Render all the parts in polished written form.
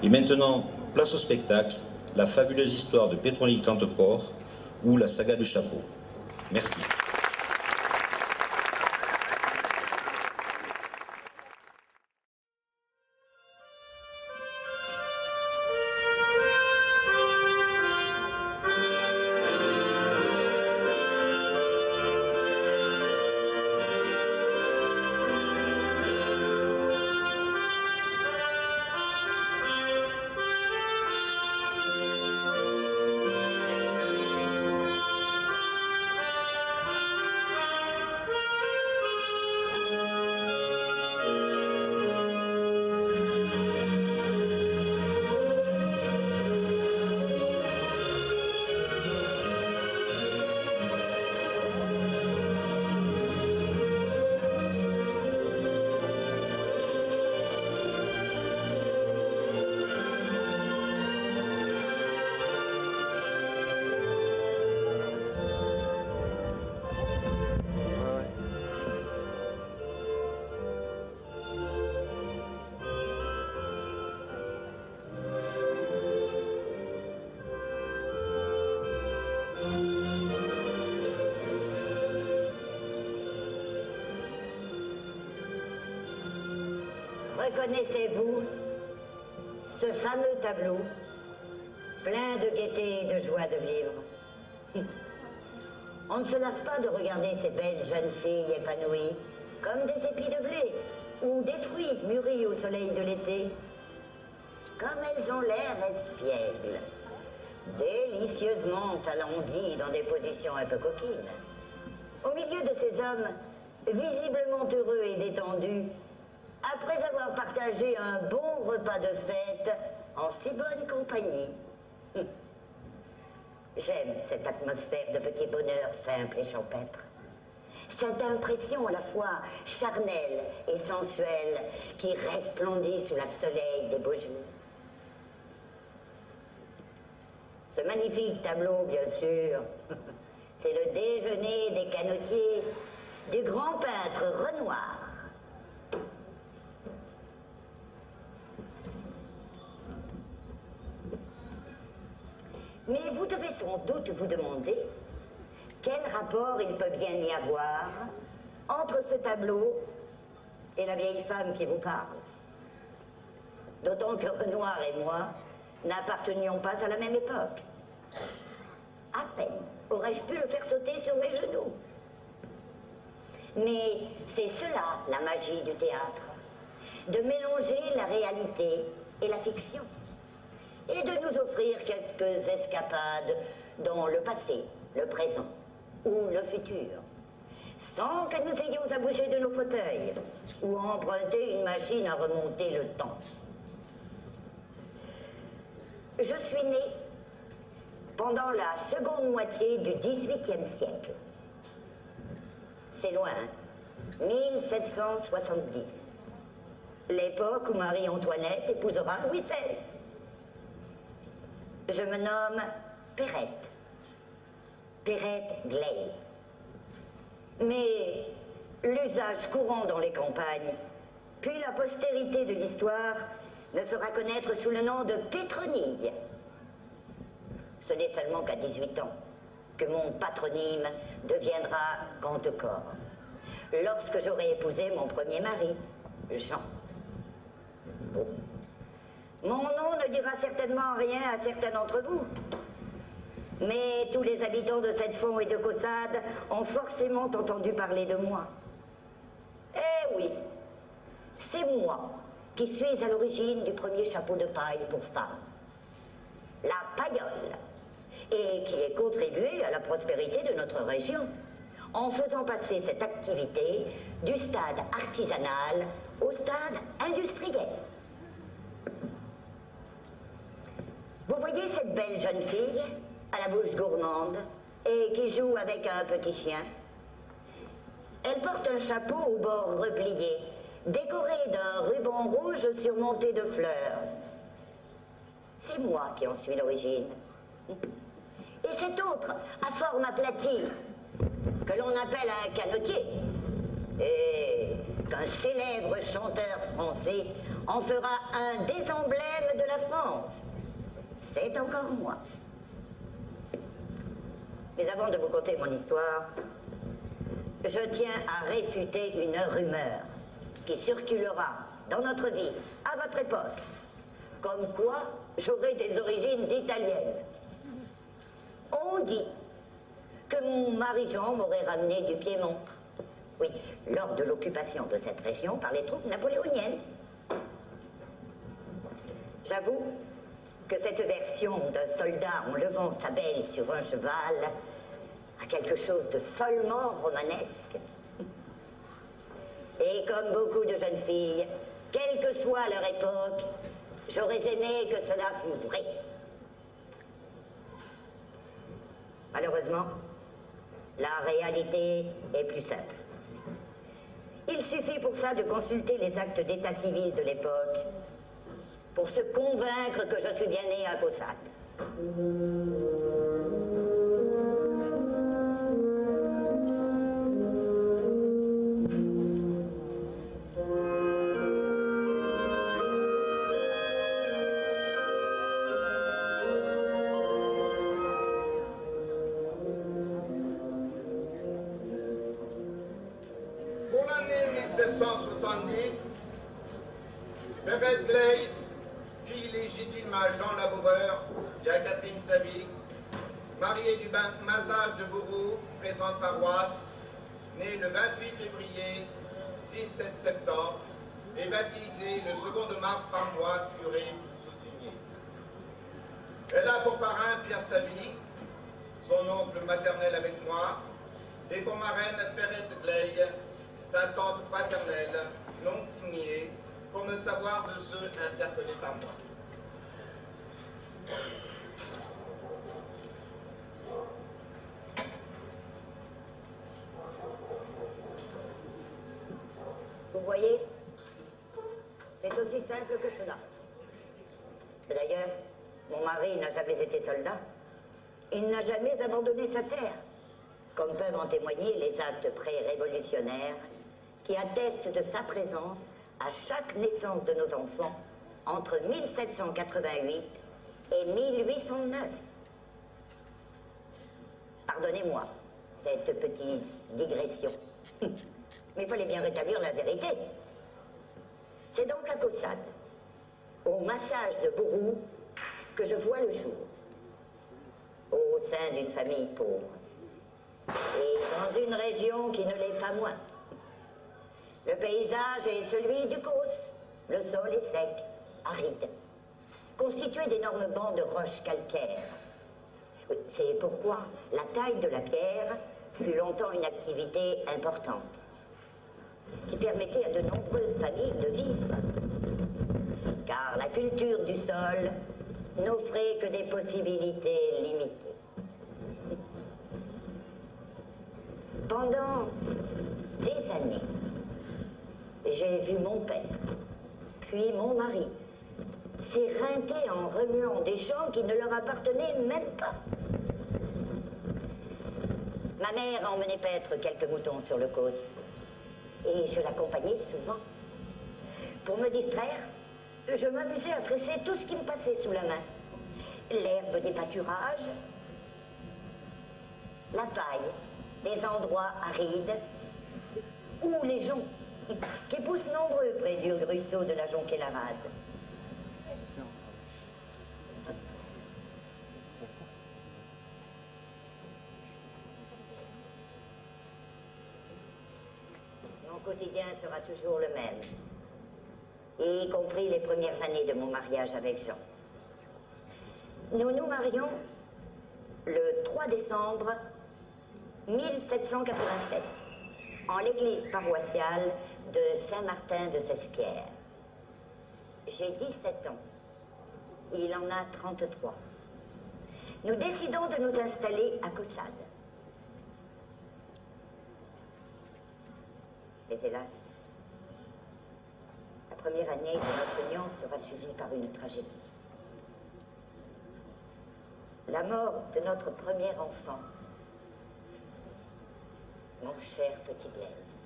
Et maintenant, place au spectacle, la fabuleuse histoire de Pétronille Cantecor ou la saga du chapeau. Merci. Reconnaissez-vous ce fameux tableau, plein de gaieté et de joie de vivre? On ne se lasse pas de regarder ces belles jeunes filles épanouies, comme des épis de blé, ou des fruits mûris au soleil de l'été. Comme elles ont l'air espiègles, délicieusement alanguies dans des positions un peu coquines. Au milieu de ces hommes, visiblement heureux et détendus, après avoir partagé un bon repas de fête en si bonne compagnie. J'aime cette atmosphère de petit bonheur simple et champêtre. Cette impression à la fois charnelle et sensuelle qui resplendit sous la soleil des beaux jours. Ce magnifique tableau, bien sûr, c'est le déjeuner des canotiers du grand peintre Renoir. Mais vous devez sans doute vous demander quel rapport il peut bien y avoir entre ce tableau et la vieille femme qui vous parle. D'autant que Renoir et moi n'appartenions pas à la même époque. À peine aurais-je pu le faire sauter sur mes genoux. Mais c'est cela, la magie du théâtre, de mélanger la réalité et la fiction, et de nous offrir quelques escapades dans le passé, le présent ou le futur, sans que nous ayons à bouger de nos fauteuils ou à emprunter une machine à remonter le temps. Je suis née pendant la seconde moitié du XVIIIe siècle. C'est loin, 1770. L'époque où Marie-Antoinette épousera Louis XVI. Je me nomme Perrette. Perrette Gley. Mais l'usage courant dans les campagnes, puis la postérité de l'histoire, me fera connaître sous le nom de Pétronille. Ce n'est seulement qu'à 18 ans que mon patronyme deviendra Cantecor, lorsque j'aurai épousé mon premier mari, Jean. Bon. Mon nom ne dira certainement rien à certains d'entre vous, mais tous les habitants de cette Font et de Caussade ont forcément entendu parler de moi. Eh oui, c'est moi qui suis à l'origine du premier chapeau de paille pour femmes, la paillole, et qui ai contribué à la prospérité de notre région, en faisant passer cette activité du stade artisanal au stade industriel. Vous voyez cette belle jeune fille, à la bouche gourmande, et qui joue avec un petit chien? Elle porte un chapeau au bord replié, décoré d'un ruban rouge surmonté de fleurs. C'est moi qui en suis l'origine. Et cet autre, à forme aplatie, que l'on appelle un canotier, et qu'un célèbre chanteur français en fera un des emblèmes de la France. C'est encore moi. Mais avant de vous conter mon histoire, je tiens à réfuter une rumeur qui circulera dans notre ville, à votre époque, comme quoi j'aurais des origines italiennes. On dit que mon mari Jean m'aurait ramené du Piémont. Oui, lors de l'occupation de cette région par les troupes napoléoniennes. J'avoue que cette version d'un soldat en levant sa belle sur un cheval a quelque chose de follement romanesque. Et comme beaucoup de jeunes filles, quelle que soit leur époque, j'aurais aimé que cela fût vrai. Malheureusement, la réalité est plus simple. Il suffit pour ça de consulter les actes d'état civil de l'époque pour se convaincre que je suis bien né à Caussade. Pour l'année 1770, Perrette Gley, fille légitime à Jean Laboureur et à Catherine Savy, mariée du Mazage de Bourreau, présente paroisse, née le 28 février 1770 et baptisée le 2 mars par moi, curé sous-signé. Elle a pour parrain Pierre Savy, son oncle maternel avec moi, et pour marraine Perrette Gley, sa tante paternelle, non signée, pour me savoir de ceux interpellés par moi. Vous voyez, c'est aussi simple que cela. D'ailleurs, mon mari n'a jamais été soldat. Il n'a jamais abandonné sa terre, comme peuvent en témoigner les actes pré-révolutionnaires qui attestent de sa présence à chaque naissance de nos enfants entre 1788 et 1809. Pardonnez-moi cette petite digression, mais il fallait bien rétablir la vérité. C'est donc à Caussade, au massage de Bourroux, que je vois le jour, au sein d'une famille pauvre, et dans une région qui ne l'est pas moins. Le paysage est celui du Causse. Le sol est sec, aride, constitué d'énormes bancs de roches calcaires. Oui, c'est pourquoi la taille de la pierre fut longtemps une activité importante, qui permettait à de nombreuses familles de vivre. Car la culture du sol n'offrait que des possibilités limitées. Pendant des années, j'ai vu mon père, puis mon mari, s'éreinter en remuant des champs qui ne leur appartenaient même pas. Ma mère emmenait paître quelques moutons sur le Causse, et je l'accompagnais souvent. Pour me distraire, je m'amusais à tresser tout ce qui me passait sous la main. L'herbe des pâturages, la paille des endroits arides, ou les joncs qui poussent nombreux près du ruisseau de la Jonquet-la-Rade. Mon quotidien sera toujours le même, y compris les premières années de mon mariage avec Jean. Nous nous marions le 3 décembre 1787, en l'église paroissiale de Saint-Martin de Sesquières. J'ai 17 ans. Il en a 33. Nous décidons de nous installer à Caussade. Mais hélas, la première année de notre union sera suivie par une tragédie. La mort de notre premier enfant, mon cher petit Blaise.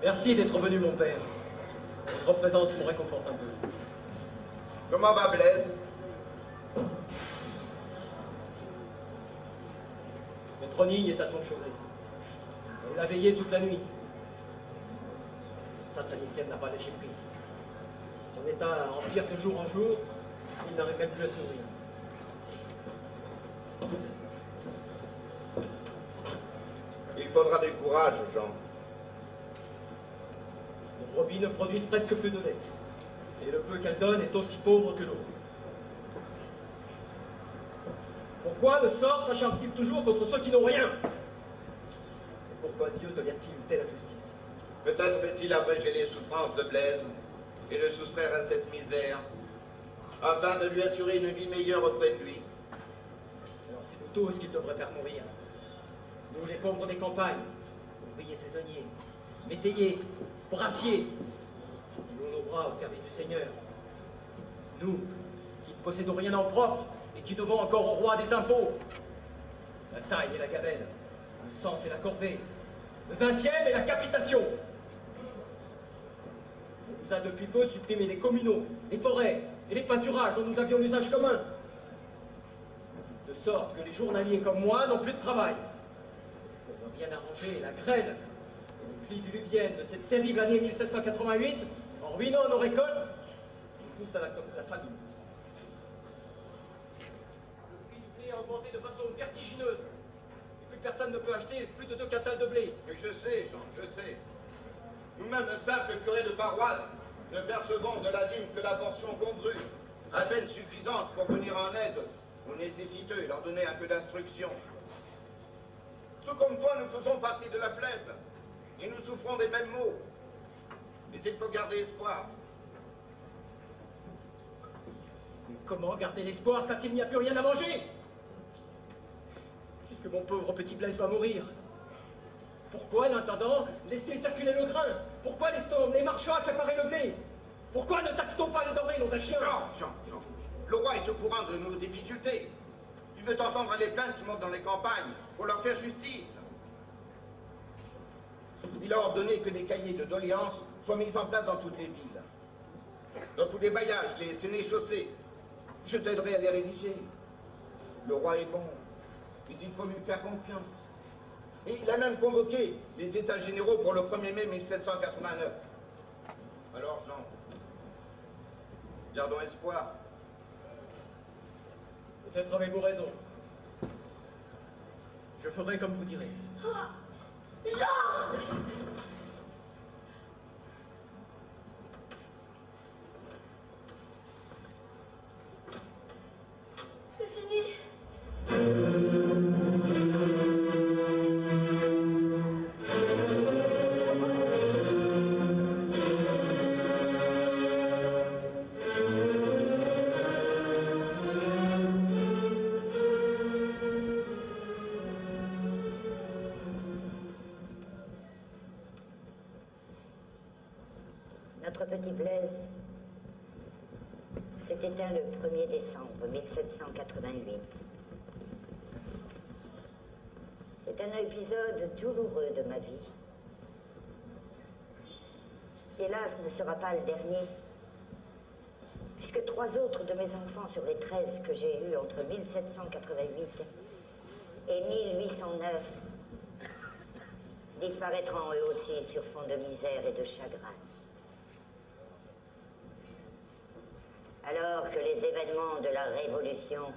Merci d'être venu, mon père. Votre présence me réconforte un peu. Comment va Blaise? Pétronille est à son chevet. On l'a veillé toute la nuit. Cette satanitienne n'a pas lâché prise. Son état empire de jour en jour, il n'arrive même plus à se nourrir. Il faudra du courage, Jean. Les brebis ne produisent presque plus de lait. Et le peu qu'elles donnent est aussi pauvre que l'eau. Pourquoi le sort s'acharne-t-il toujours contre ceux qui n'ont rien? Et pourquoi Dieu devient-il telle injustice? Peut-être veut-il abréger les souffrances de Blaise et le soustraire à cette misère, afin de lui assurer une vie meilleure auprès de lui. Alors c'est nous tous qu'il devrait faire mourir. Nous les pauvres des campagnes, ouvriers saisonniers, métayers, brassiers, nous nos bras au service du Seigneur. Nous, qui ne possédons rien en propre et qui devons encore au roi des impôts. La taille et la gabelle, le sens et la corvée, le 20e et la capitation. On nous a depuis peu supprimé les communaux, les forêts et les pâturages dont nous avions l'usage commun. De sorte que les journaliers comme moi n'ont plus de travail. Pour ne rien arranger, la grêle et les pluies diluviennes de cette terrible année 1788, en ruinant nos récoltes, nous poussent à la famine. Le prix du blé a augmenté de façon vertigineuse. Et plus personne ne peut acheter plus de 2 quintals de blé. Mais je sais, Jean, je sais. Nous-mêmes, simples curés de paroisse, ne percevons de la dîme que la portion congrue, à peine suffisante pour venir en aide aux nécessiteux et leur donner un peu d'instruction. Tout comme toi, nous faisons partie de la plèbe, et nous souffrons des mêmes maux. Mais il faut garder espoir. Mais comment garder l'espoir quand il n'y a plus rien à manger? Et que mon pauvre petit Blaise va mourir. Pourquoi, en attendant, laisser circuler le grain? Pourquoi laisse-t-on les marchands accaparer le blé? Pourquoi ne taxe-t-on pas les denrées, nom d'un chien? Jean, le roi est au courant de nos difficultés. Il veut entendre les plaintes qui montent dans les campagnes pour leur faire justice. Il a ordonné que des cahiers de doléances soient mis en place dans toutes les villes, dans tous les bailliages, les sénéchaussées. Je t'aiderai à les rédiger. Le roi est bon, mais il faut lui faire confiance. Et il a même convoqué les États généraux pour le 1er mai 1789. Alors, Jean, gardons espoir. Peut-être avez-vous raison. Je ferai comme vous direz. Jean! C'est fini. Notre petit Blaise s'est éteint le 1er décembre 1788. C'est un épisode douloureux de ma vie, qui hélas ne sera pas le dernier, puisque 3 autres de mes enfants sur les 13 que j'ai eus entre 1788 et 1809 disparaîtront eux aussi sur fond de misère et de chagrin. Alors que les événements de la Révolution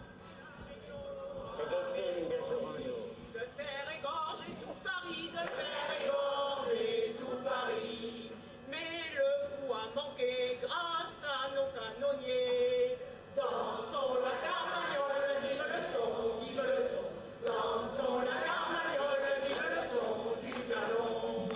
se dessinent de jour en jour. De faire égorger tout Paris, de faire égorger tout Paris. Mais le coup a manqué grâce à nos canonniers. Dansons la carmagnole, vive le son, vive le son. Dansons la carmagnole, vive le son du canon.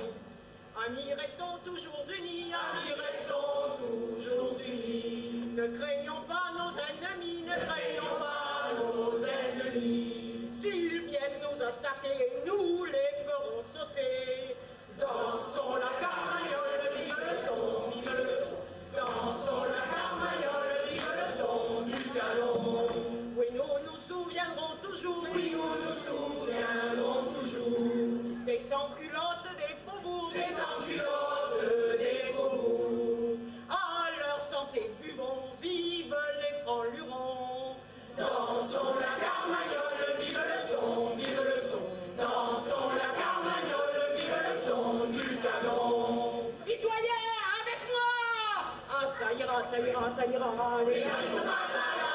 Amis, restons toujours unis, amis, restons toujours unis. Ne craignons pas nos ennemis, ne craignons pas nos ennemis. S'ils viennent nous attaquer, nous les ferons sauter. Dansons la carmagnole, vive le son, vive le son. Dansons la carmagnole, vive le son du canon. Oui, nous nous souviendrons toujours, oui, nous nous souviendrons toujours. Des sans-culottes des faubourgs, des sans-culottes ça ira, ça ira, les aristomates à la